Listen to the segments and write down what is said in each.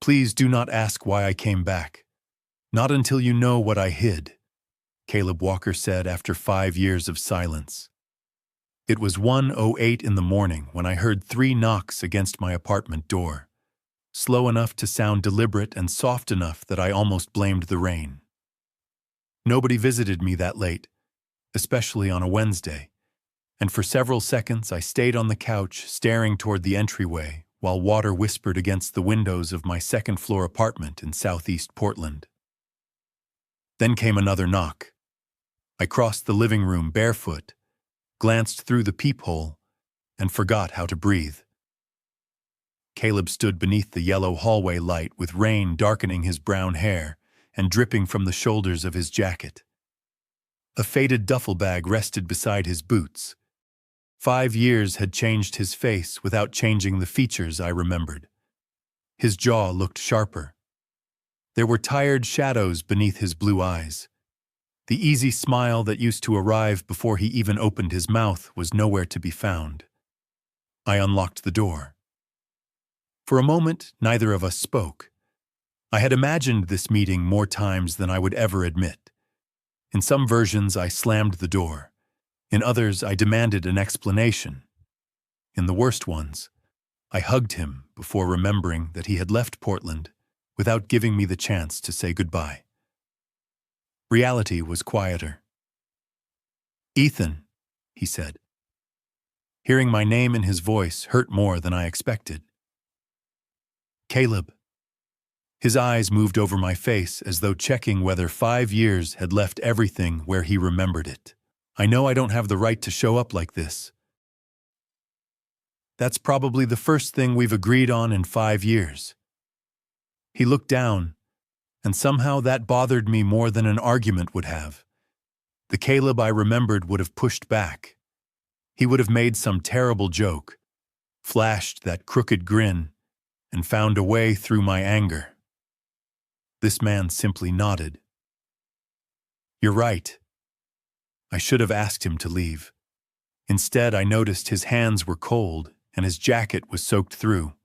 Please do not ask why I came back. Not until you know what I hid, Caleb Walker said after 5 years of silence. It was 1:08 in the morning when I heard 3 knocks against my apartment door, slow enough to sound deliberate and soft enough that I almost blamed the rain. Nobody visited me that late, especially on a Wednesday, and for several seconds I stayed on the couch staring toward the entryway while water whispered against the windows of my second-floor apartment in southeast Portland. Then came another knock. I crossed the living room barefoot, glanced through the peephole, and forgot how to breathe. Caleb stood beneath the yellow hallway light with rain darkening his brown hair and dripping from the shoulders of his jacket. A faded duffel bag rested beside his boots. 5 years had changed his face without changing the features I remembered. His jaw looked sharper. There were tired shadows beneath his blue eyes. The easy smile that used to arrive before he even opened his mouth was nowhere to be found. I unlocked the door. For a moment, neither of us spoke. I had imagined this meeting more times than I would ever admit. In some versions, I slammed the door. In others, I demanded an explanation. In the worst ones, I hugged him before remembering that he had left Portland without giving me the chance to say goodbye. Reality was quieter. "Ethan," he said. Hearing my name in his voice hurt more than I expected. "Caleb." His eyes moved over my face as though checking whether 5 years had left everything where he remembered it. "I know I don't have the right to show up like this. That's probably the first thing we've agreed on in 5 years. He looked down, and somehow that bothered me more than an argument would have. The Caleb I remembered would have pushed back. He would have made some terrible joke, flashed that crooked grin, and found a way through my anger. This man simply nodded. "You're right." I should have asked him to leave. Instead, I noticed his hands were cold and his jacket was soaked through.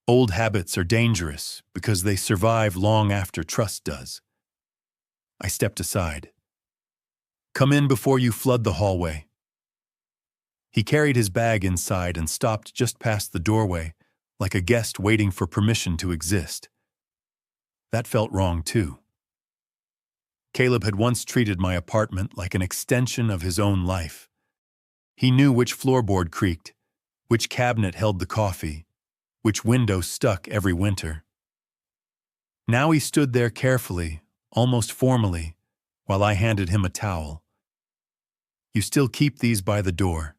Old habits are dangerous because they survive long after trust does. I stepped aside. "Come in before you flood the hallway." He carried his bag inside and stopped just past the doorway, like a guest waiting for permission to exist. That felt wrong, too. Caleb had once treated my apartment like an extension of his own life. He knew which floorboard creaked, which cabinet held the coffee, which window stuck every winter. Now he stood there carefully, almost formally, while I handed him a towel. "You still keep these by the door,"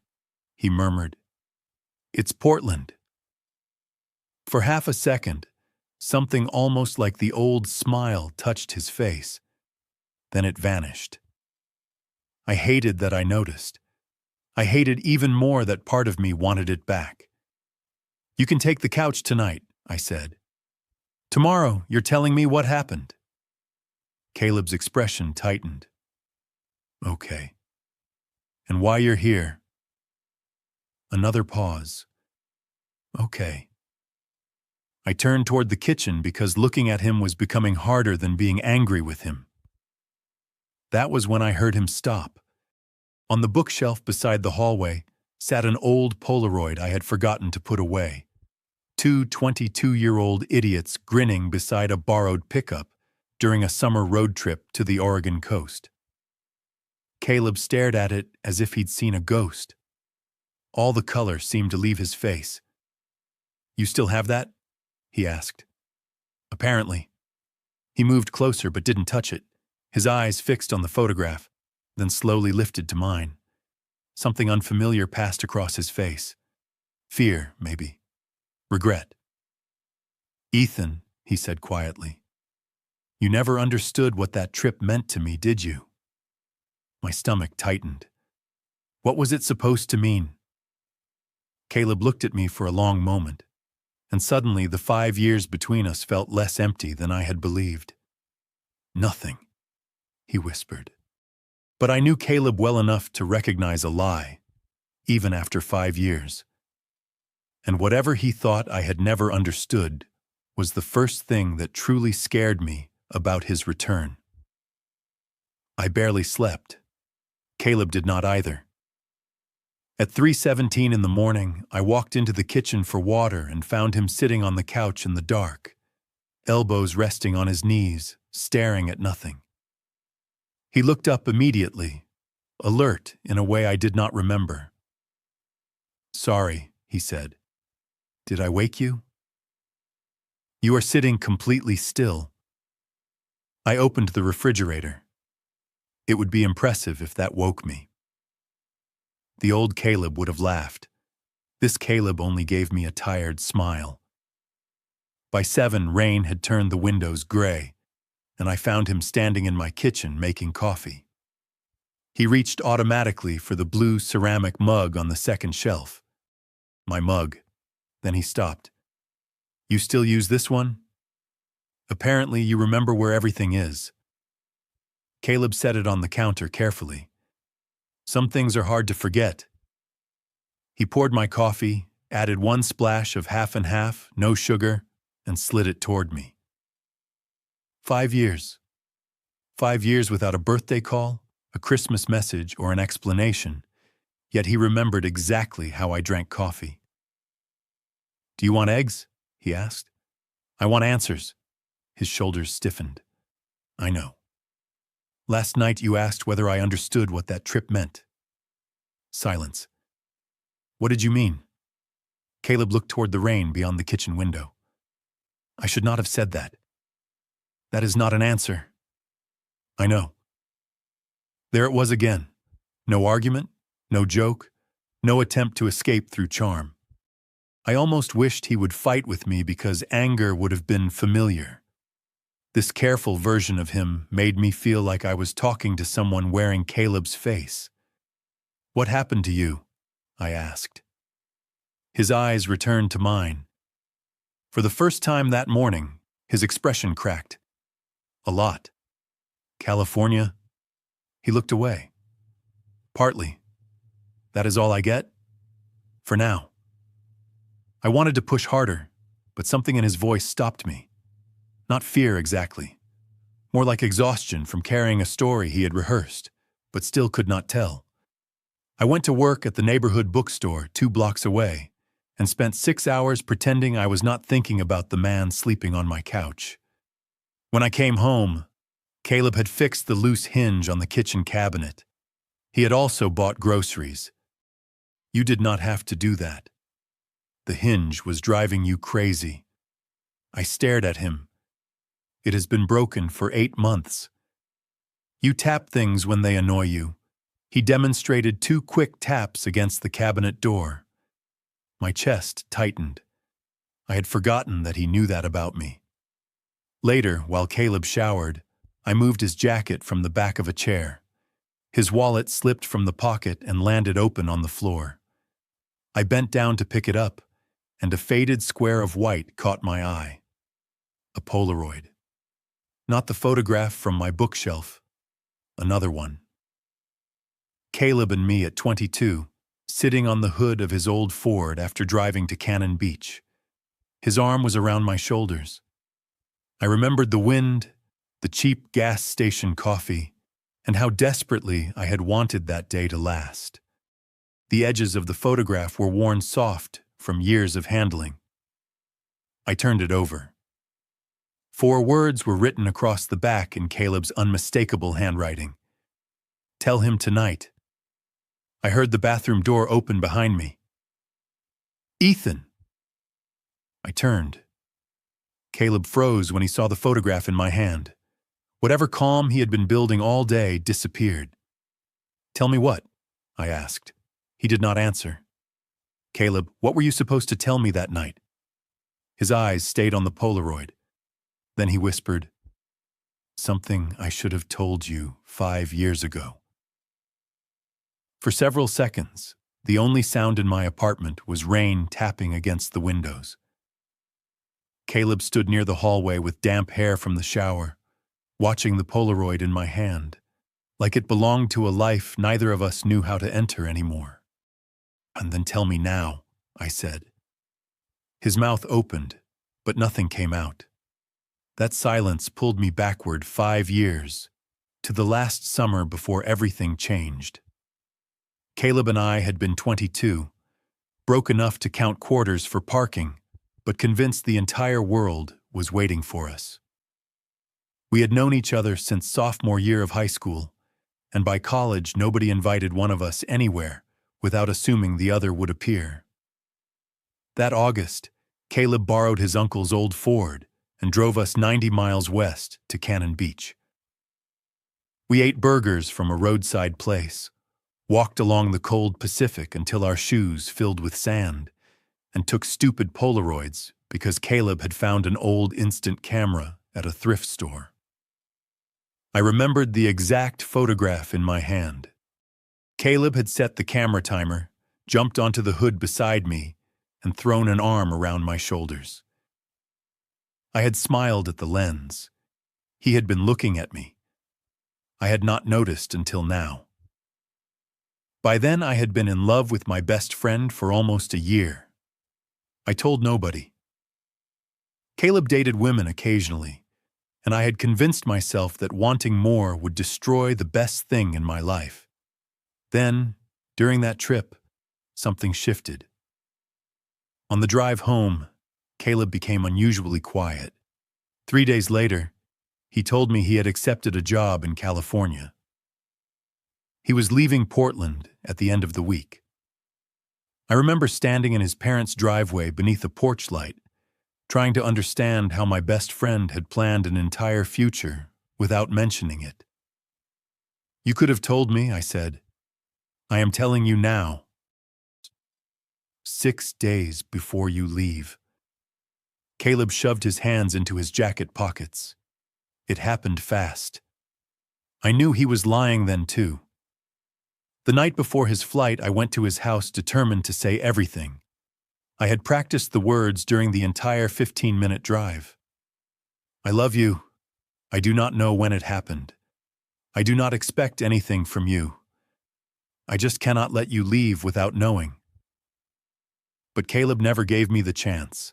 he murmured. "It's Portland." For half a second, something almost like the old smile touched his face. Then it vanished. I hated that I noticed. I hated even more that part of me wanted it back. "You can take the couch tonight," I said. "Tomorrow, you're telling me what happened." Caleb's expression tightened. "Okay. And why you're here?" Another pause. "Okay." I turned toward the kitchen because looking at him was becoming harder than being angry with him. That was when I heard him stop. On the bookshelf beside the hallway sat an old Polaroid I had forgotten to put away. 2 22-year-old idiots grinning beside a borrowed pickup during a summer road trip to the Oregon coast. Caleb stared at it as if he'd seen a ghost. All the color seemed to leave his face. "You still have that?" he asked. "Apparently." He moved closer but didn't touch it, his eyes fixed on the photograph, then slowly lifted to mine. Something unfamiliar passed across his face. Fear, maybe. Regret. "Ethan," he said quietly, "you never understood what that trip meant to me, did you?" My stomach tightened. What was it supposed to mean? Caleb looked at me for a long moment, and suddenly the 5 years between us felt less empty than I had believed. "Nothing," he whispered. But I knew Caleb well enough to recognize a lie, even after 5 years. And whatever he thought I had never understood was the first thing that truly scared me about his return. I barely slept. Caleb did not either. At 3:17 in the morning, I walked into the kitchen for water and found him sitting on the couch in the dark, elbows resting on his knees, staring at nothing. He looked up immediately, alert in a way I did not remember. "Sorry," he said. "Did I wake you?" "You are sitting completely still." I opened the refrigerator. It would be impressive if that woke me. The old Caleb would have laughed. This Caleb only gave me a tired smile. By 7, rain had turned the windows gray, and I found him standing in my kitchen making coffee. He reached automatically for the blue ceramic mug on the second shelf. My mug. Then he stopped. "You still use this one? Apparently you remember where everything is." Caleb set it on the counter carefully. "Some things are hard to forget." He poured my coffee, added 1 splash of half and half, no sugar, and slid it toward me. 5 years. 5 years without a birthday call, a Christmas message, or an explanation, yet he remembered exactly how I drank coffee. "Do you want eggs?" he asked. "I want answers." His shoulders stiffened. "I know. Last night you asked whether I understood what that trip meant." Silence. "What did you mean?" Caleb looked toward the rain beyond the kitchen window. "I should not have said that. That is not an answer." "I know." There it was again. No argument, no joke, no attempt to escape through charm. I almost wished he would fight with me because anger would have been familiar. This careful version of him made me feel like I was talking to someone wearing Caleb's face. "What happened to you?" I asked. His eyes returned to mine. For the first time that morning, his expression cracked. "A lot." "California?" He looked away. "Partly. That is all I get? For now." I wanted to push harder, but something in his voice stopped me. Not fear exactly. More like exhaustion from carrying a story he had rehearsed, but still could not tell. I went to work at the neighborhood bookstore 2 blocks away and spent 6 hours pretending I was not thinking about the man sleeping on my couch. When I came home, Caleb had fixed the loose hinge on the kitchen cabinet. He had also bought groceries. "You did not have to do that. The hinge was driving you crazy." I stared at him. "It has been broken for 8 months. You tap things when they annoy you." He demonstrated 2 quick taps against the cabinet door. My chest tightened. I had forgotten that he knew that about me. Later, while Caleb showered, I moved his jacket from the back of a chair. His wallet slipped from the pocket and landed open on the floor. I bent down to pick it up, and a faded square of white caught my eye. A Polaroid. Not the photograph from my bookshelf. Another one. Caleb and me at 22, sitting on the hood of his old Ford after driving to Cannon Beach. His arm was around my shoulders. I remembered the wind, the cheap gas station coffee, and how desperately I had wanted that day to last. The edges of the photograph were worn soft from years of handling. I turned it over. 4 words were written across the back in Caleb's unmistakable handwriting. "Tell him tonight." I heard the bathroom door open behind me. "Ethan!" I turned. Caleb froze when he saw the photograph in my hand. Whatever calm he had been building all day disappeared. "Tell me what?" I asked. He did not answer. "Caleb, what were you supposed to tell me that night?" His eyes stayed on the Polaroid. Then he whispered, "Something I should have told you 5 years ago." For several seconds, the only sound in my apartment was rain tapping against the windows. Caleb stood near the hallway with damp hair from the shower, watching the Polaroid in my hand, like it belonged to a life neither of us knew how to enter anymore. "And then tell me now," I said. His mouth opened, but nothing came out. That silence pulled me backward 5 years, to the last summer before everything changed. Caleb and I had been 22, broke enough to count quarters for parking, but convinced the entire world was waiting for us. We had known each other since sophomore year of high school, and by college nobody invited one of us anywhere without assuming the other would appear. That August, Caleb borrowed his uncle's old Ford and drove us 90 miles west to Cannon Beach. We ate burgers from a roadside place, walked along the cold Pacific until our shoes filled with sand, and took stupid Polaroids because Caleb had found an old instant camera at a thrift store. I remembered the exact photograph in my hand. Caleb had set the camera timer, jumped onto the hood beside me, and thrown an arm around my shoulders. I had smiled at the lens. He had been looking at me. I had not noticed until now. By then I had been in love with my best friend for almost a year. I told nobody. Caleb dated women occasionally, and I had convinced myself that wanting more would destroy the best thing in my life. Then, during that trip, something shifted. On the drive home, Caleb became unusually quiet. 3 days later, he told me he had accepted a job in California. He was leaving Portland at the end of the week. I remember standing in his parents' driveway beneath a porch light, trying to understand how my best friend had planned an entire future without mentioning it. "You could have told me," I said. "I am telling you now. 6 days before you leave." Caleb shoved his hands into his jacket pockets. It happened fast. I knew he was lying then too. The night before his flight, I went to his house determined to say everything. I had practiced the words during the entire 15-minute drive. "I love you. I do not know when it happened. I do not expect anything from you. I just cannot let you leave without knowing." But Caleb never gave me the chance.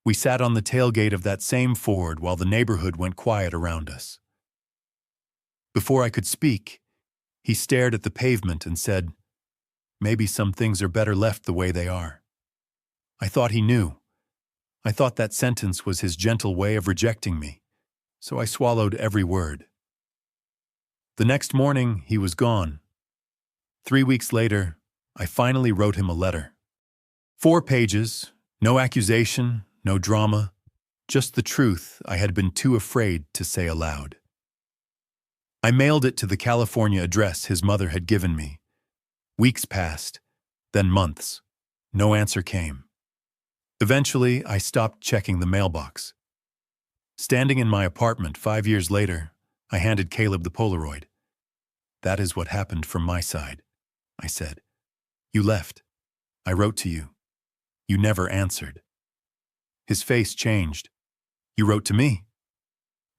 We sat on the tailgate of that same Ford while the neighborhood went quiet around us. Before I could speak, he stared at the pavement and said, "Maybe some things are better left the way they are." I thought he knew. I thought that sentence was his gentle way of rejecting me, so I swallowed every word. The next morning, he was gone. 3 weeks later, I finally wrote him a letter. 4 pages, no accusation, no drama, just the truth I had been too afraid to say aloud. I mailed it to the California address his mother had given me. Weeks passed, then months. No answer came. Eventually, I stopped checking the mailbox. Standing in my apartment 5 years later, I handed Caleb the Polaroid. "That is what happened from my side," I said. "You left. I wrote to you. You never answered." His face changed. "You wrote to me?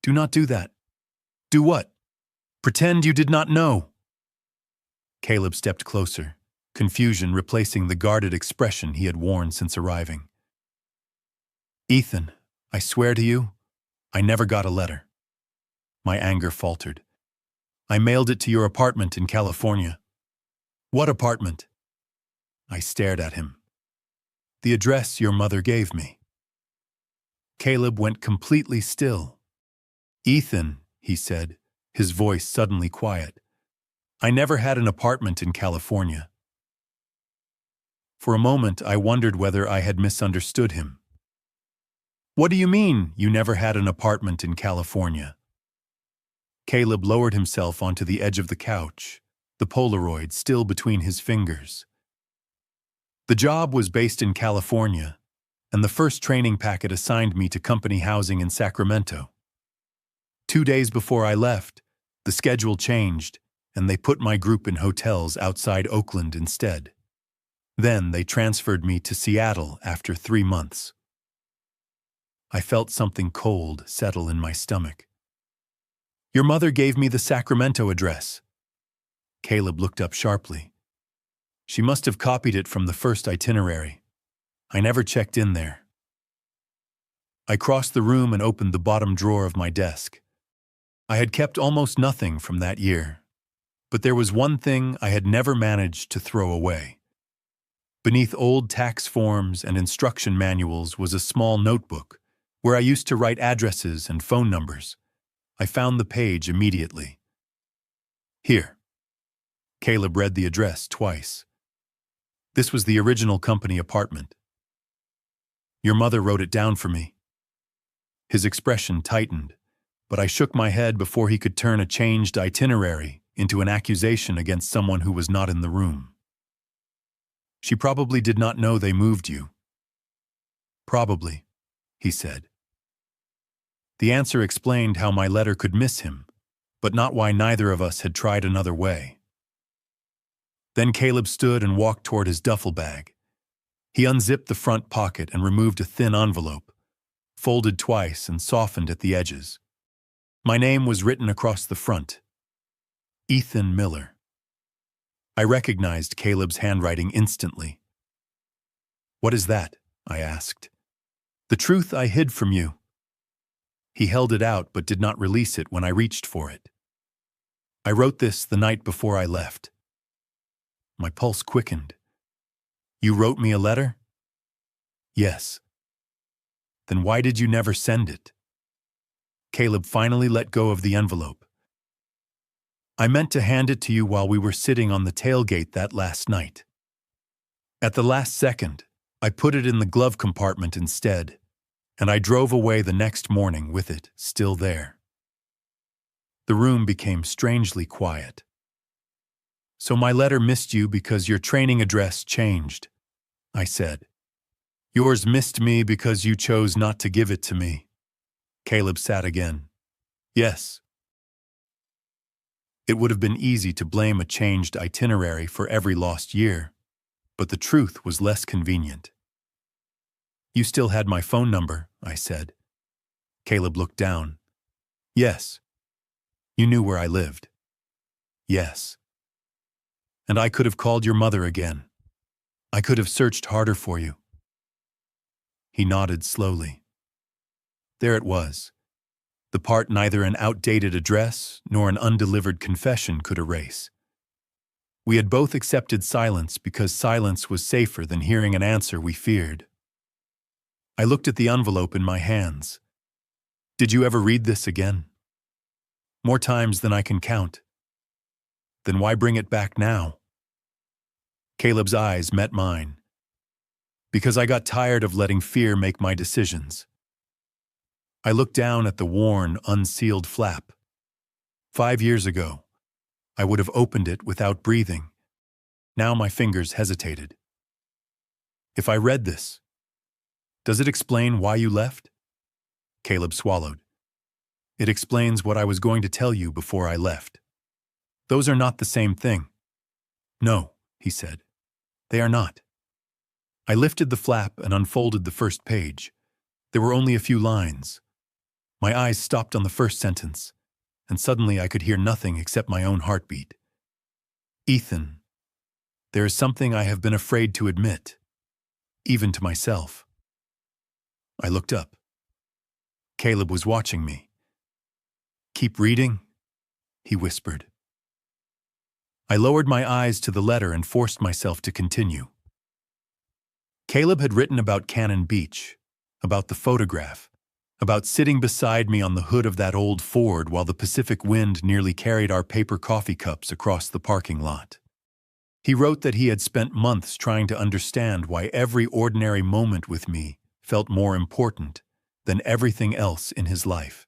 Do not do that." "Do what? Pretend you did not know." Caleb stepped closer, confusion replacing the guarded expression he had worn since arriving. "Ethan, I swear to you, I never got a letter." My anger faltered. "I mailed it to your apartment in California." "What apartment?" I stared at him. "The address your mother gave me." Caleb went completely still. "Ethan," he said, his voice suddenly quiet, "I never had an apartment in California." For a moment, I wondered whether I had misunderstood him. "What do you mean, you never had an apartment in California?" Caleb lowered himself onto the edge of the couch, the Polaroid still between his fingers. The job was based in California, and the first training packet assigned me to company housing in Sacramento. 2 days before I left, the schedule changed, and they put my group in hotels outside Oakland instead. Then they transferred me to Seattle after 3 months. I felt something cold settle in my stomach. "Your mother gave me the Sacramento address." Caleb looked up sharply. "She must have copied it from the first itinerary. I never checked in there." I crossed the room and opened the bottom drawer of my desk. I had kept almost nothing from that year, but there was one thing I had never managed to throw away. Beneath old tax forms and instruction manuals was a small notebook where I used to write addresses and phone numbers. I found the page immediately. Here. Caleb read the address twice. This was the original company apartment. Your mother wrote it down for me. His expression tightened, but I shook my head before he could turn a changed itinerary into an accusation against someone who was not in the room. She probably did not know they moved you. Probably, he said. The answer explained how my letter could miss him, but not why neither of us had tried another way. Then Caleb stood and walked toward his duffel bag. He unzipped the front pocket and removed a thin envelope, folded twice and softened at the edges. My name was written across the front. Ethan Miller. I recognized Caleb's handwriting instantly. What is that? I asked. The truth I hid from you. He held it out but did not release it when I reached for it. I wrote this the night before I left. My pulse quickened. You wrote me a letter? Yes. Then why did you never send it? Caleb finally let go of the envelope. I meant to hand it to you while we were sitting on the tailgate that last night. At the last second, I put it in the glove compartment instead, and I drove away the next morning with it still there. The room became strangely quiet. So my letter missed you because your training address changed, I said. Yours missed me because you chose not to give it to me. Caleb sat again. Yes. It would have been easy to blame a changed itinerary for every lost year, but the truth was less convenient. You still had my phone number, I said. Caleb looked down. Yes. You knew where I lived. Yes. And I could have called your mother again. I could have searched harder for you. He nodded slowly. There it was, the part neither an outdated address nor an undelivered confession could erase. We had both accepted silence because silence was safer than hearing an answer we feared. I looked at the envelope in my hands. Did you ever read this again? More times than I can count. Then why bring it back now? Caleb's eyes met mine. Because I got tired of letting fear make my decisions. I looked down at the worn, unsealed flap. 5 years ago, I would have opened it without breathing. Now my fingers hesitated. If I read this, does it explain why you left? Caleb swallowed. It explains what I was going to tell you before I left. Those are not the same thing. No, he said. They are not. I lifted the flap and unfolded the first page. There were only a few lines. My eyes stopped on the first sentence, and suddenly I could hear nothing except my own heartbeat. Ethan, there is something I have been afraid to admit, even to myself. I looked up. Caleb was watching me. Keep reading, he whispered. I lowered my eyes to the letter and forced myself to continue. Caleb had written about Cannon Beach, about the photograph, about sitting beside me on the hood of that old Ford while the Pacific wind nearly carried our paper coffee cups across the parking lot. He wrote that he had spent months trying to understand why every ordinary moment with me felt more important than everything else in his life.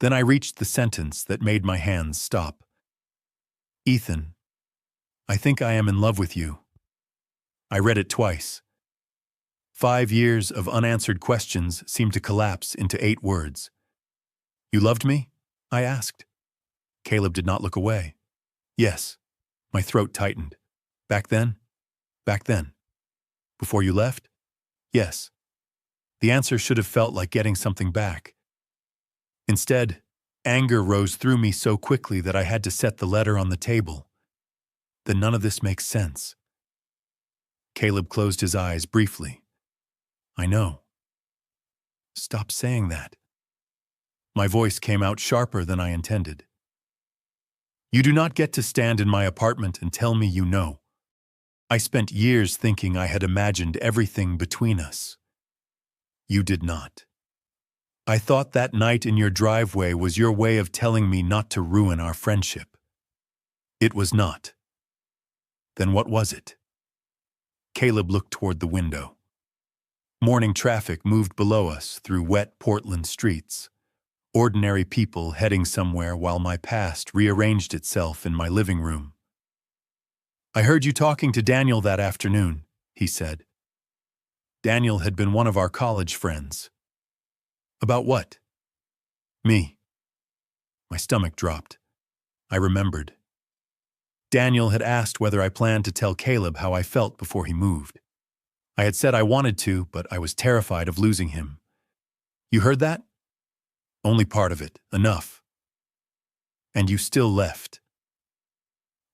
Then I reached the sentence that made my hands stop. Ethan, I think I am in love with you. I read it twice. 5 years of unanswered questions seemed to collapse into 8 words. You loved me? I asked. Caleb did not look away. Yes. My throat tightened. Back then? Back then. Before you left? Yes. The answer should have felt like getting something back. Instead, anger rose through me so quickly that I had to set the letter on the table. Then none of this makes sense. Caleb closed his eyes briefly. I know. Stop saying that. My voice came out sharper than I intended. You do not get to stand in my apartment and tell me you know. I spent years thinking I had imagined everything between us. You did not. I thought that night in your driveway was your way of telling me not to ruin our friendship. It was not. Then what was it? Caleb looked toward the window. Morning traffic moved below us through wet Portland streets. Ordinary people heading somewhere while my past rearranged itself in my living room. I heard you talking to Daniel that afternoon, he said. Daniel had been one of our college friends. About what? Me. My stomach dropped. I remembered. Daniel had asked whether I planned to tell Caleb how I felt before he moved. I had said I wanted to, but I was terrified of losing him. You heard that? Only part of it. Enough. And you still left.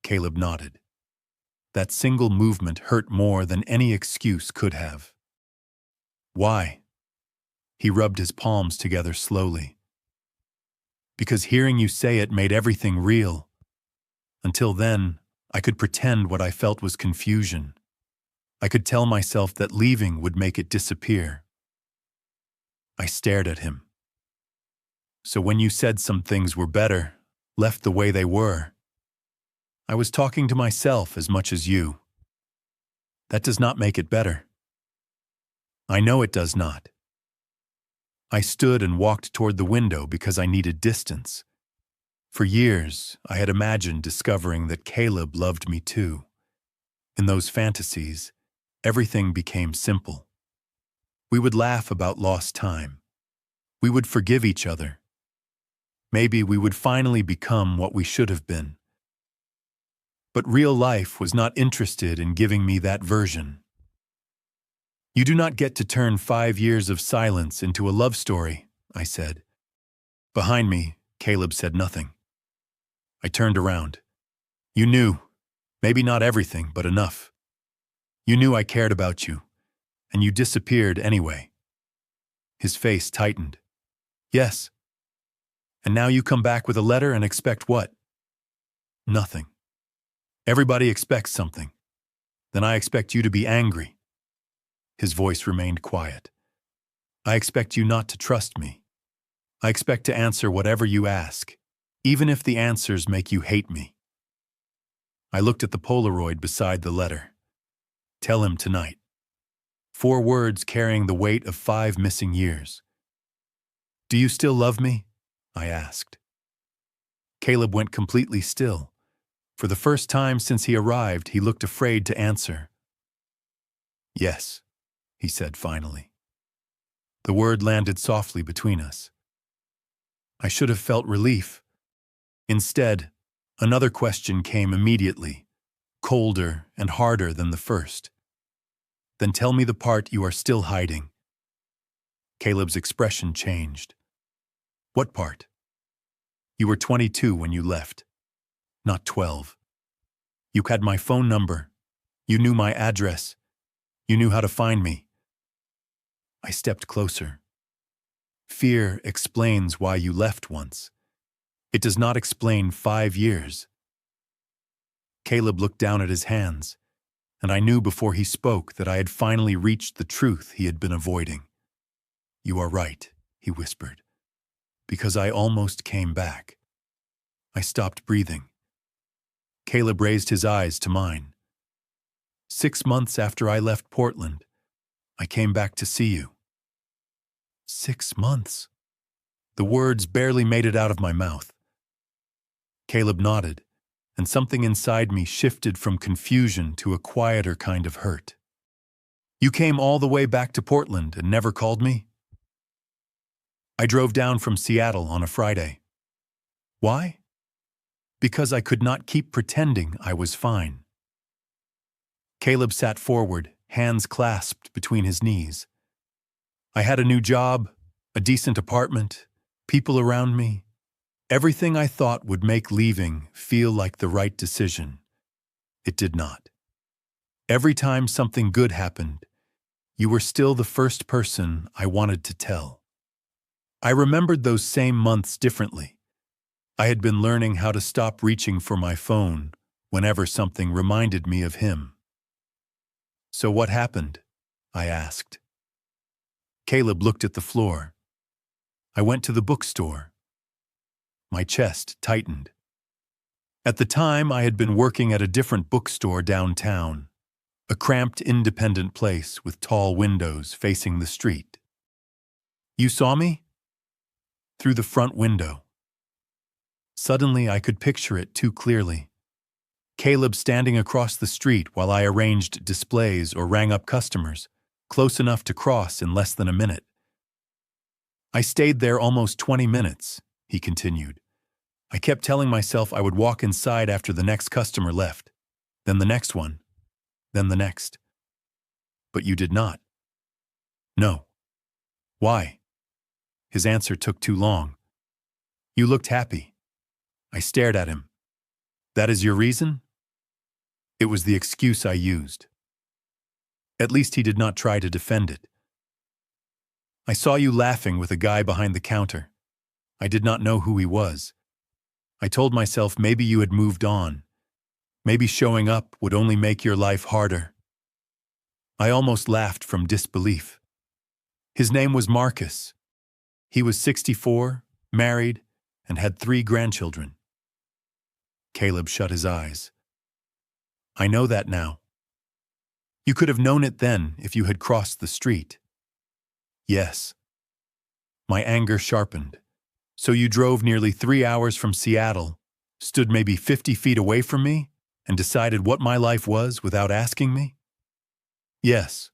Caleb nodded. That single movement hurt more than any excuse could have. Why? He rubbed his palms together slowly. Because hearing you say it made everything real. Until then, I could pretend what I felt was confusion. I could tell myself that leaving would make it disappear. I stared at him. So when you said some things were better, left the way they were, I was talking to myself as much as you. That does not make it better. I know it does not. I stood and walked toward the window because I needed distance. For years, I had imagined discovering that Caleb loved me too. In those fantasies, everything became simple. We would laugh about lost time. We would forgive each other. Maybe we would finally become what we should have been. But real life was not interested in giving me that version. You do not get to turn 5 years of silence into a love story, I said. Behind me, Caleb said nothing. I turned around. You knew, maybe not everything, but enough. You knew I cared about you, and you disappeared anyway. His face tightened. Yes. And now you come back with a letter and expect what? Nothing. Everybody expects something. Then I expect you to be angry. His voice remained quiet. I expect you not to trust me. I expect to answer whatever you ask, even if the answers make you hate me. I looked at the Polaroid beside the letter. Tell him tonight. 4 words carrying the weight of 5 missing years. Do you still love me? I asked. Caleb went completely still. For the first time since he arrived, he looked afraid to answer. Yes, he said finally. The word landed softly between us. I should have felt relief. Instead, another question came immediately, colder and harder than the first. Then tell me the part you are still hiding. Caleb's expression changed. What part? You were 22 when you left, not 12. You had my phone number. You knew my address. You knew how to find me. I stepped closer. Fear explains why you left once. It does not explain 5 years. Caleb looked down at his hands, and I knew before he spoke that I had finally reached the truth he had been avoiding. You are right, he whispered, because I almost came back. I stopped breathing. Caleb raised his eyes to mine. 6 months after I left Portland, I came back to see you. 6 months. The words barely made it out of my mouth. Caleb nodded, and something inside me shifted from confusion to a quieter kind of hurt. You came all the way back to Portland and never called me? I drove down from Seattle on a Friday. Why? Because I could not keep pretending I was fine. Caleb sat forward, hands clasped between his knees. I had a new job, a decent apartment, people around me. Everything I thought would make leaving feel like the right decision. It did not. Every time something good happened, you were still the first person I wanted to tell. I remembered those same months differently. I had been learning how to stop reaching for my phone whenever something reminded me of him. "So what happened?" I asked. Caleb looked at the floor. "I went to the bookstore." My chest tightened. At the time, I had been working at a different bookstore downtown, a cramped, independent place with tall windows facing the street. "You saw me?" "Through the front window." Suddenly, I could picture it too clearly. Caleb standing across the street while I arranged displays or rang up customers, close enough to cross in less than a minute. "I stayed there almost 20 minutes, he continued. "I kept telling myself I would walk inside after the next customer left, then the next one, then the next. But you did not." "No." "Why?" His answer took too long. "You looked happy." I stared at him. "That is your reason?" It was the excuse I used. At least he did not try to defend it. "I saw you laughing with a guy behind the counter. I did not know who he was. I told myself maybe you had moved on. Maybe showing up would only make your life harder." I almost laughed from disbelief. His name was Marcus. He was 64, married, and had 3 grandchildren. Caleb shut his eyes. "I know that now." "You could have known it then if you had crossed the street." "Yes." My anger sharpened. "So you drove nearly 3 hours from Seattle, stood maybe 50 feet away from me, and decided what my life was without asking me?" "Yes."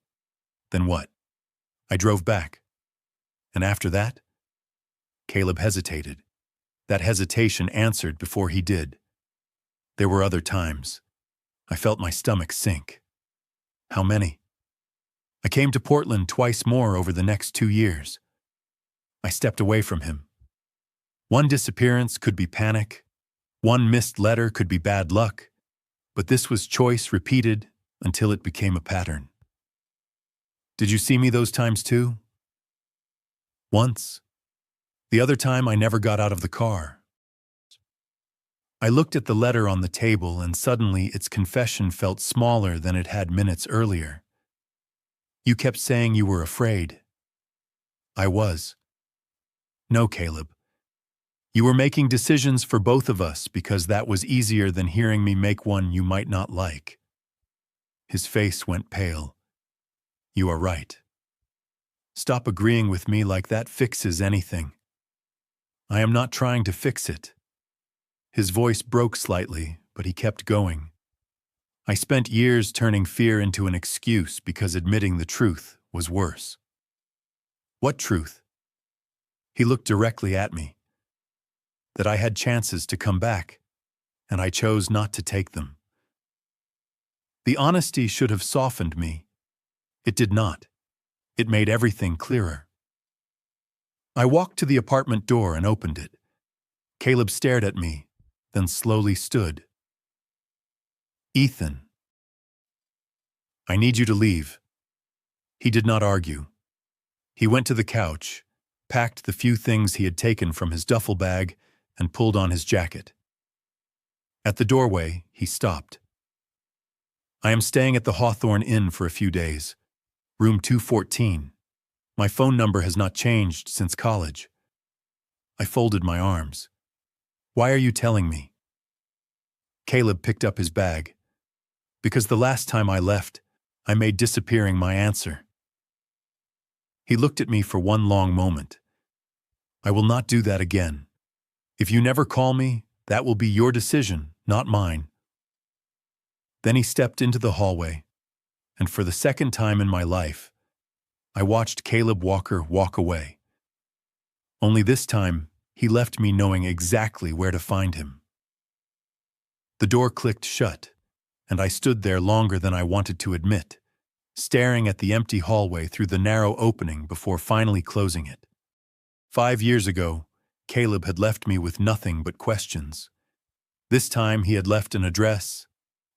"Then what?" "I drove back." "And after that?" Caleb hesitated. That hesitation answered before he did. "There were other times." I felt my stomach sink. "How many?" "I came to Portland twice more over the next 2 years." I stepped away from him. One disappearance could be panic. One missed letter could be bad luck. But this was choice repeated until it became a pattern. "Did you see me those times too?" "Once. The other time I never got out of the car." I looked at the letter on the table, and suddenly its confession felt smaller than it had minutes earlier. "You kept saying you were afraid." "I was." "No, Caleb. You were making decisions for both of us because that was easier than hearing me make one you might not like." His face went pale. "You are right. Stop agreeing with me like that fixes anything." "I am not trying to fix it." His voice broke slightly, but he kept going. "I spent years turning fear into an excuse because admitting the truth was worse." "What truth?" He looked directly at me. "That I had chances to come back, and I chose not to take them." The honesty should have softened me. It did not. It made everything clearer. I walked to the apartment door and opened it. Caleb stared at me, then slowly stood. "Ethan." "I need you to leave." He did not argue. He went to the couch, packed the few things he had taken from his duffel bag, and pulled on his jacket. At the doorway, he stopped. "I am staying at the Hawthorne Inn for a few days. Room 214. My phone number has not changed since college." I folded my arms. "Why are you telling me?" Caleb picked up his bag. "Because the last time I left, I made disappearing my answer." He looked at me for one long moment. "I will not do that again. If you never call me, that will be your decision, not mine." Then he stepped into the hallway, and for the second time in my life, I watched Caleb Walker walk away. Only this time, he left me knowing exactly where to find him. The door clicked shut, and I stood there longer than I wanted to admit, staring at the empty hallway through the narrow opening before finally closing it. 5 years ago, Caleb had left me with nothing but questions. This time he had left an address,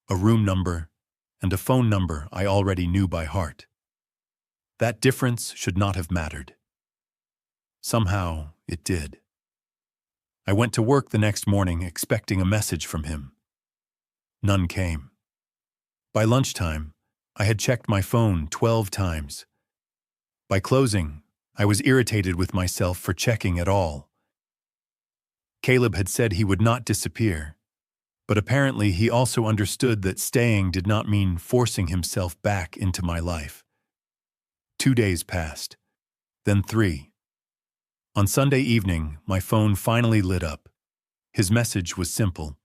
a room number, and a phone number I already knew by heart. That difference should not have mattered. Somehow, it did. I went to work the next morning expecting a message from him. None came. By lunchtime, I had checked my phone 12 times. By closing, I was irritated with myself for checking at all. Caleb had said he would not disappear, but apparently he also understood that staying did not mean forcing himself back into my life. 2 days passed, then 3. On Sunday evening, my phone finally lit up. His message was simple.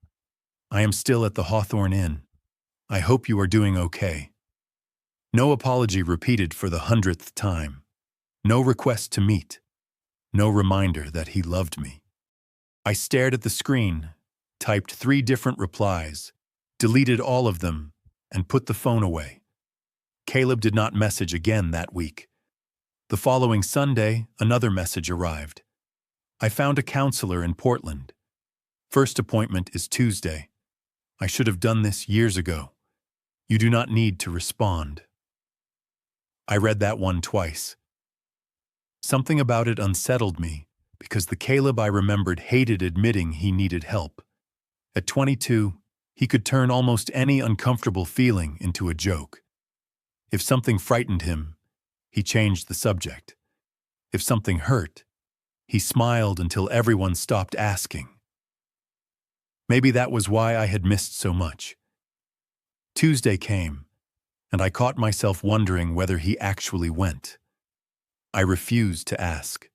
I am still at the Hawthorne Inn. I hope you are doing okay. No apology repeated for the 100th time. No request to meet. No reminder that he loved me. I stared at the screen, typed 3 different replies, deleted all of them, and put the phone away. Caleb did not message again that week. The following Sunday, another message arrived. I found a counselor in Portland. First appointment is Tuesday. I should have done this years ago. You do not need to respond. I read that one twice. Something about it unsettled me because the Caleb I remembered hated admitting he needed help. At 22, he could turn almost any uncomfortable feeling into a joke. If something frightened him, he changed the subject. If something hurt, he smiled until everyone stopped asking. Maybe that was why I had missed so much. Tuesday came, and I caught myself wondering whether he actually went. I refused to ask.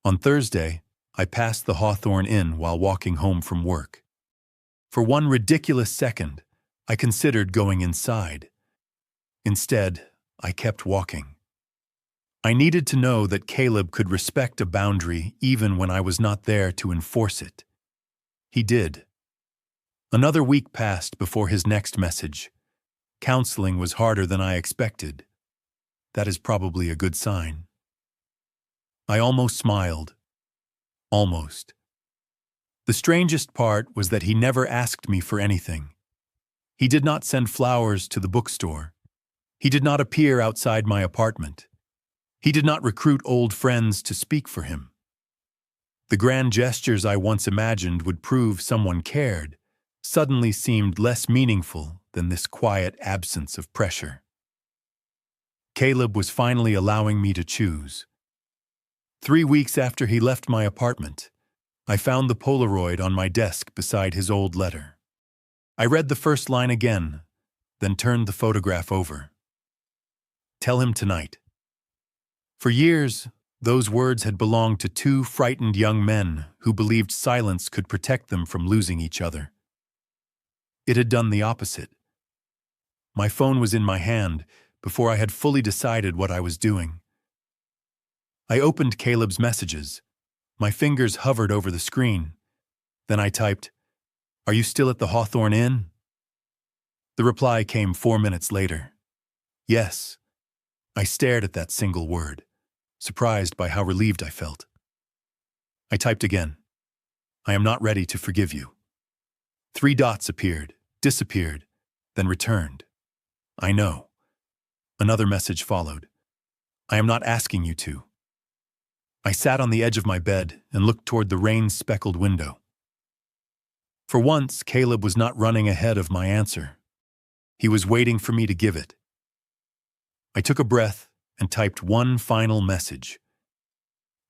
On Thursday, I passed the Hawthorne Inn while walking home from work. For one ridiculous second, I considered going inside. Instead, I kept walking. I needed to know that Caleb could respect a boundary even when I was not there to enforce it. He did. Another week passed before his next message. Counseling was harder than I expected. That is probably a good sign. I almost smiled. Almost. The strangest part was that he never asked me for anything. He did not send flowers to the bookstore. He did not appear outside my apartment. He did not recruit old friends to speak for him. The grand gestures I once imagined would prove someone cared suddenly seemed less meaningful than this quiet absence of pressure. Caleb was finally allowing me to choose. 3 weeks after he left my apartment, I found the Polaroid on my desk beside his old letter. I read the first line again, then turned the photograph over. Tell him tonight. For years, those words had belonged to 2 frightened young men who believed silence could protect them from losing each other. It had done the opposite. My phone was in my hand before I had fully decided what I was doing. I opened Caleb's messages. My fingers hovered over the screen. Then I typed, "Are you still at the Hawthorne Inn?" The reply came 4 minutes later. Yes. I stared at that single word, surprised by how relieved I felt. I typed again. I am not ready to forgive you. 3 dots appeared, disappeared, then returned. I know. Another message followed. I am not asking you to. I sat on the edge of my bed and looked toward the rain-speckled window. For once, Caleb was not running ahead of my answer. He was waiting for me to give it. I took a breath and typed one final message.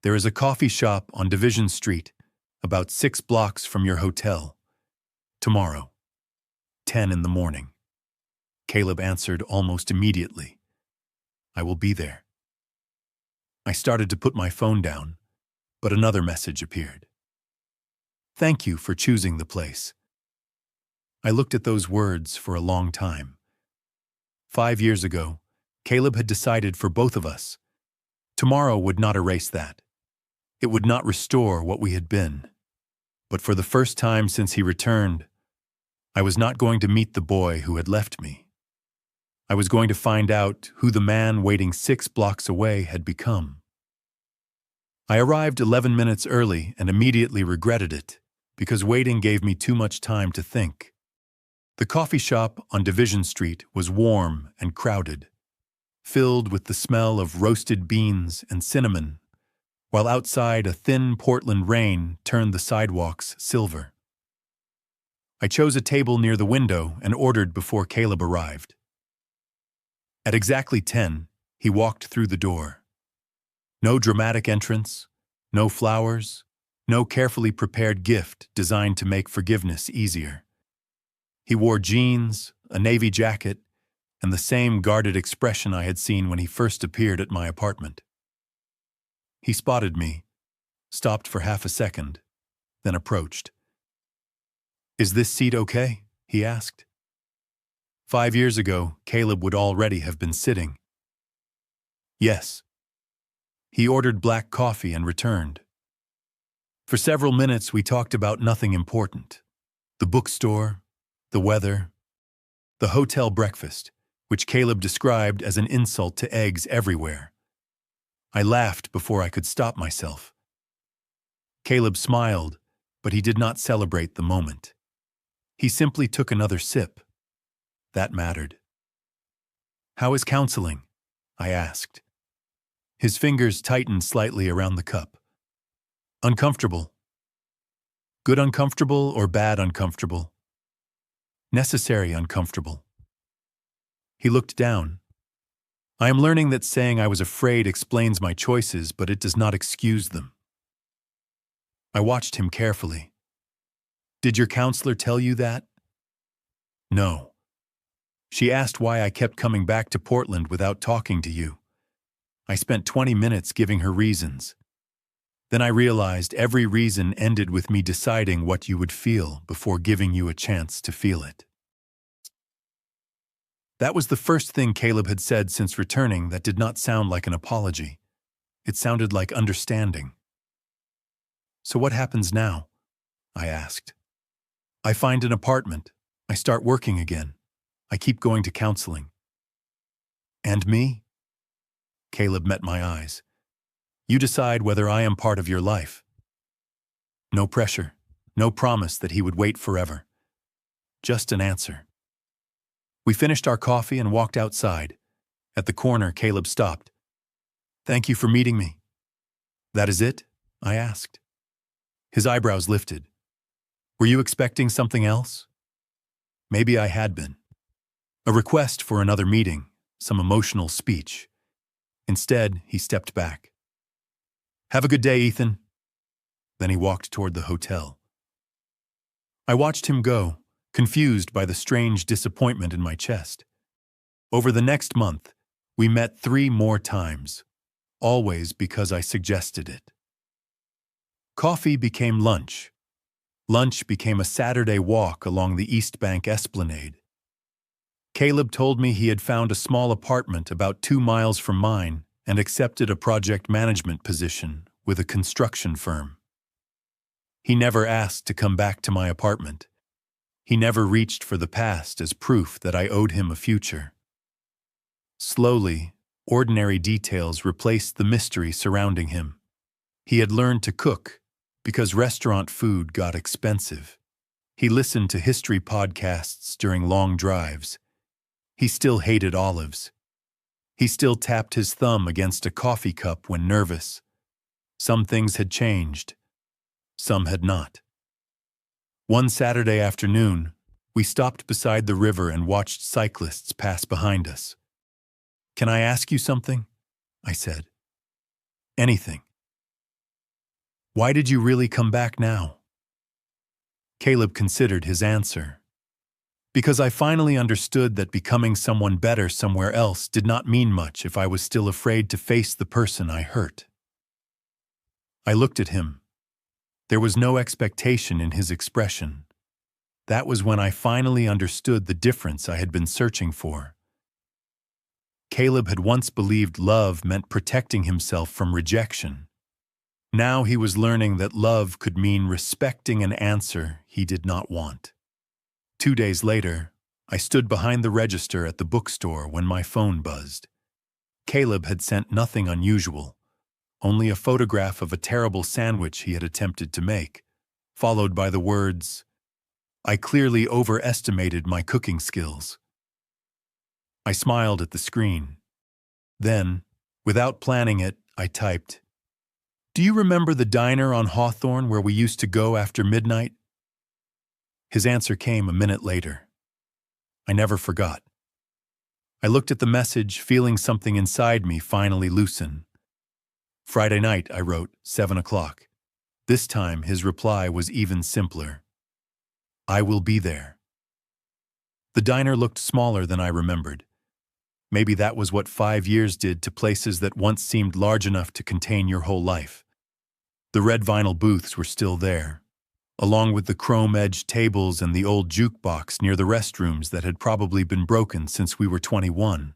There is a coffee shop on Division Street, about 6 blocks from your hotel. Tomorrow, 10 in the morning. Caleb answered almost immediately. I will be there. I started to put my phone down, but another message appeared. Thank you for choosing the place. I looked at those words for a long time. 5 years ago, Caleb had decided for both of us. Tomorrow would not erase that. It would not restore what we had been. But for the first time since he returned, I was not going to meet the boy who had left me. I was going to find out who the man waiting 6 blocks away had become. I arrived 11 minutes early and immediately regretted it, because waiting gave me too much time to think. The coffee shop on Division Street was warm and crowded, filled with the smell of roasted beans and cinnamon, while outside a thin Portland rain turned the sidewalks silver. I chose a table near the window and ordered before Caleb arrived. At exactly 10, he walked through the door. No dramatic entrance, no flowers, no carefully prepared gift designed to make forgiveness easier. He wore jeans, a navy jacket, and the same guarded expression I had seen when he first appeared at my apartment. He spotted me, stopped for half a second, then approached. "Is this seat okay?" he asked. 5 years ago, Caleb would already have been sitting. Yes. He ordered black coffee and returned. For several minutes, we talked about nothing important. The bookstore, the weather, the hotel breakfast, which Caleb described as an insult to eggs everywhere. I laughed before I could stop myself. Caleb smiled, but he did not celebrate the moment. He simply took another sip. That mattered. "How is counseling?" I asked. His fingers tightened slightly around the cup. "Uncomfortable." "Good uncomfortable or bad uncomfortable?" "Necessary uncomfortable." He looked down. "I am learning that saying I was afraid explains my choices, but it does not excuse them." I watched him carefully. "Did your counselor tell you that?" "No. She asked why I kept coming back to Portland without talking to you. I spent 20 minutes giving her reasons. Then I realized every reason ended with me deciding what you would feel before giving you a chance to feel it." That was the first thing Caleb had said since returning that did not sound like an apology. It sounded like understanding. "So what happens now?" I asked. "I find an apartment. I start working again. I keep going to counseling." "And me?" Caleb met my eyes. "You decide whether I am part of your life." No pressure, no promise that he would wait forever. Just an answer. We finished our coffee and walked outside. At the corner, Caleb stopped. "Thank you for meeting me." "That is it?" I asked. His eyebrows lifted. "Were you expecting something else?" Maybe I had been. A request for another meeting, some emotional speech. Instead, he stepped back. "Have a good day, Ethan." Then he walked toward the hotel. I watched him go, confused by the strange disappointment in my chest. Over the next month, we met 3 more times, always because I suggested it. Coffee became lunch. Lunch became a Saturday walk along the East Bank Esplanade. Caleb told me he had found a small apartment about 2 miles from mine and accepted a project management position with a construction firm. He never asked to come back to my apartment. He never reached for the past as proof that I owed him a future. Slowly, ordinary details replaced the mystery surrounding him. He had learned to cook because restaurant food got expensive. He listened to history podcasts during long drives. He still hated olives. He still tapped his thumb against a coffee cup when nervous. Some things had changed. Some had not. One Saturday afternoon, we stopped beside the river and watched cyclists pass behind us. "Can I ask you something?" I said. "Anything." "Why did you really come back now?" Caleb considered his answer. "Because I finally understood that becoming someone better somewhere else did not mean much if I was still afraid to face the person I hurt." I looked at him. There was no expectation in his expression. That was when I finally understood the difference I had been searching for. Caleb had once believed love meant protecting himself from rejection. Now he was learning that love could mean respecting an answer he did not want. 2 days later, I stood behind the register at the bookstore when my phone buzzed. Caleb had sent nothing unusual, only a photograph of a terrible sandwich he had attempted to make, followed by the words, "I clearly overestimated my cooking skills." I smiled at the screen. Then, without planning it, I typed, Do you remember the diner on Hawthorne where we used to go after midnight? His answer came a minute later. I never forgot. I looked at the message, feeling something inside me finally loosen. Friday night, I wrote, 7 o'clock. This time, his reply was even simpler. I will be there. The diner looked smaller than I remembered. Maybe that was what 5 years did to places that once seemed large enough to contain your whole life. The red vinyl booths were still there, along with the chrome-edged tables and the old jukebox near the restrooms that had probably been broken since we were 21.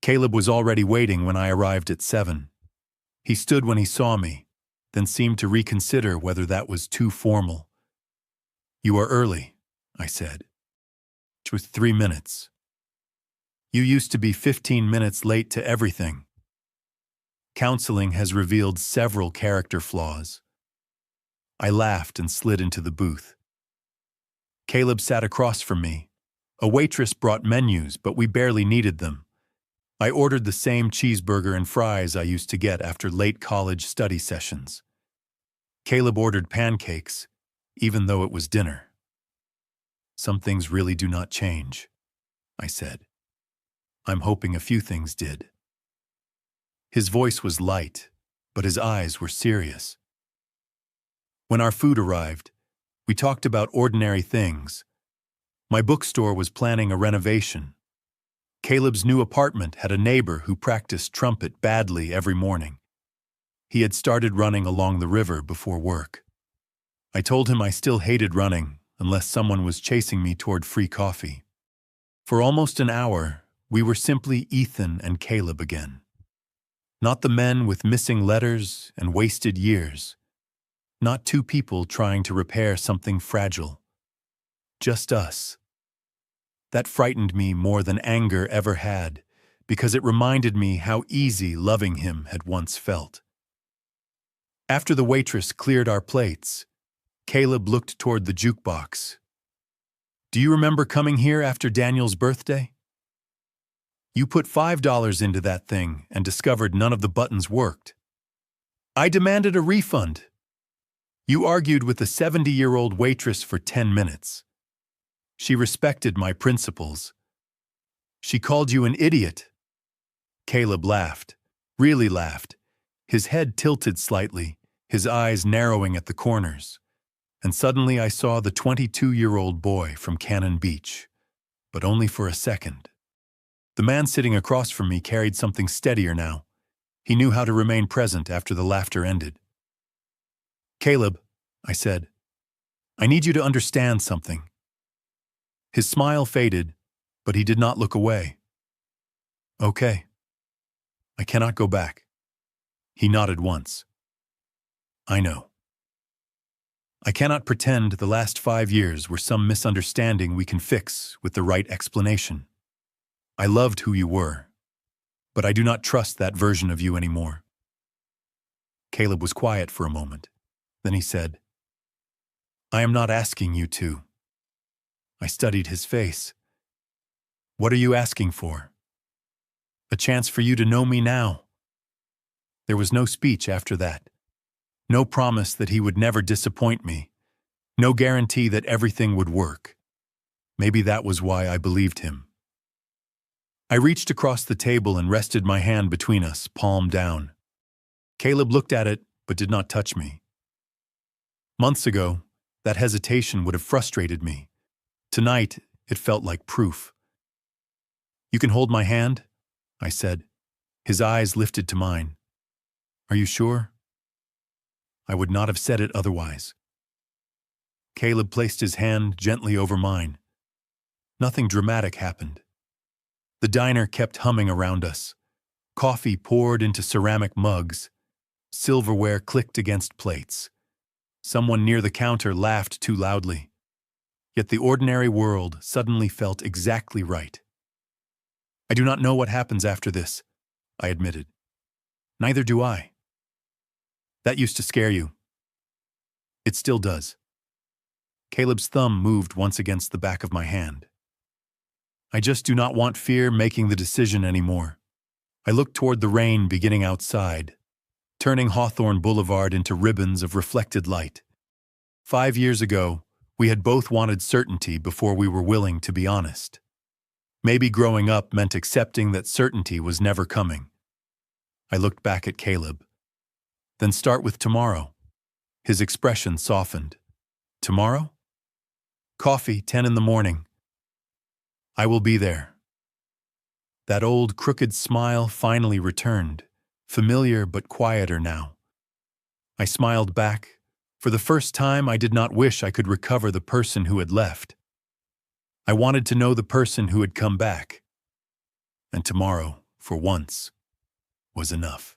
Caleb was already waiting when I arrived at 7. He stood when he saw me, then seemed to reconsider whether that was too formal. You are early, I said. It was 3 minutes. You used to be 15 minutes late to everything. Counseling has revealed several character flaws. I laughed and slid into the booth. Caleb sat across from me. A waitress brought menus, but we barely needed them. I ordered the same cheeseburger and fries I used to get after late college study sessions. Caleb ordered pancakes, even though it was dinner. Some things really do not change, I said. I'm hoping a few things did. His voice was light, but his eyes were serious. When our food arrived, we talked about ordinary things. My bookstore was planning a renovation. Caleb's new apartment had a neighbor who practiced trumpet badly every morning. He had started running along the river before work. I told him I still hated running unless someone was chasing me toward free coffee. For almost an hour, we were simply Ethan and Caleb again. Not the men with missing letters and wasted years. Not two people trying to repair something fragile. Just us. That frightened me more than anger ever had, because it reminded me how easy loving him had once felt. After the waitress cleared our plates, Caleb looked toward the jukebox. Do you remember coming here after Daniel's birthday? You put $5 into that thing and discovered none of the buttons worked. I demanded a refund. You argued with the 70-year-old waitress for 10 minutes. She respected my principles. She called you an idiot. Caleb laughed, really laughed, his head tilted slightly, his eyes narrowing at the corners. And suddenly I saw the 22-year-old boy from Cannon Beach, but only for a second. The man sitting across from me carried something steadier now. He knew how to remain present after the laughter ended. Caleb, I said, I need you to understand something. His smile faded, but he did not look away. Okay. I cannot go back. He nodded once. I know. I cannot pretend the last 5 years were some misunderstanding we can fix with the right explanation. I loved who you were, but I do not trust that version of you anymore. Caleb was quiet for a moment. Then he said, I am not asking you to. I studied his face. What are you asking for? A chance for you to know me now. There was no speech after that. No promise that he would never disappoint me. No guarantee that everything would work. Maybe that was why I believed him. I reached across the table and rested my hand between us, palm down. Caleb looked at it, but did not touch me. Months ago, that hesitation would have frustrated me. Tonight, it felt like proof. You can hold my hand? I said. His eyes lifted to mine. Are you sure? I would not have said it otherwise. Caleb placed his hand gently over mine. Nothing dramatic happened. The diner kept humming around us. Coffee poured into ceramic mugs. Silverware clicked against plates. Someone near the counter laughed too loudly. Yet the ordinary world suddenly felt exactly right. I do not know what happens after this, I admitted. Neither do I. That used to scare you. It still does. Caleb's thumb moved once against the back of my hand. I just do not want fear making the decision anymore. I looked toward the rain beginning outside. turning Hawthorne Boulevard into ribbons of reflected light. 5 years ago, we had both wanted certainty before we were willing to be honest. Maybe growing up meant accepting that certainty was never coming. I looked back at Caleb. Then start with tomorrow. His expression softened. Tomorrow? Coffee, 10 in the morning. I will be there. That old crooked smile finally returned, familiar but quieter now. I smiled back. For the first time, I did not wish I could recover the person who had left. I wanted to know the person who had come back. And tomorrow, for once, was enough.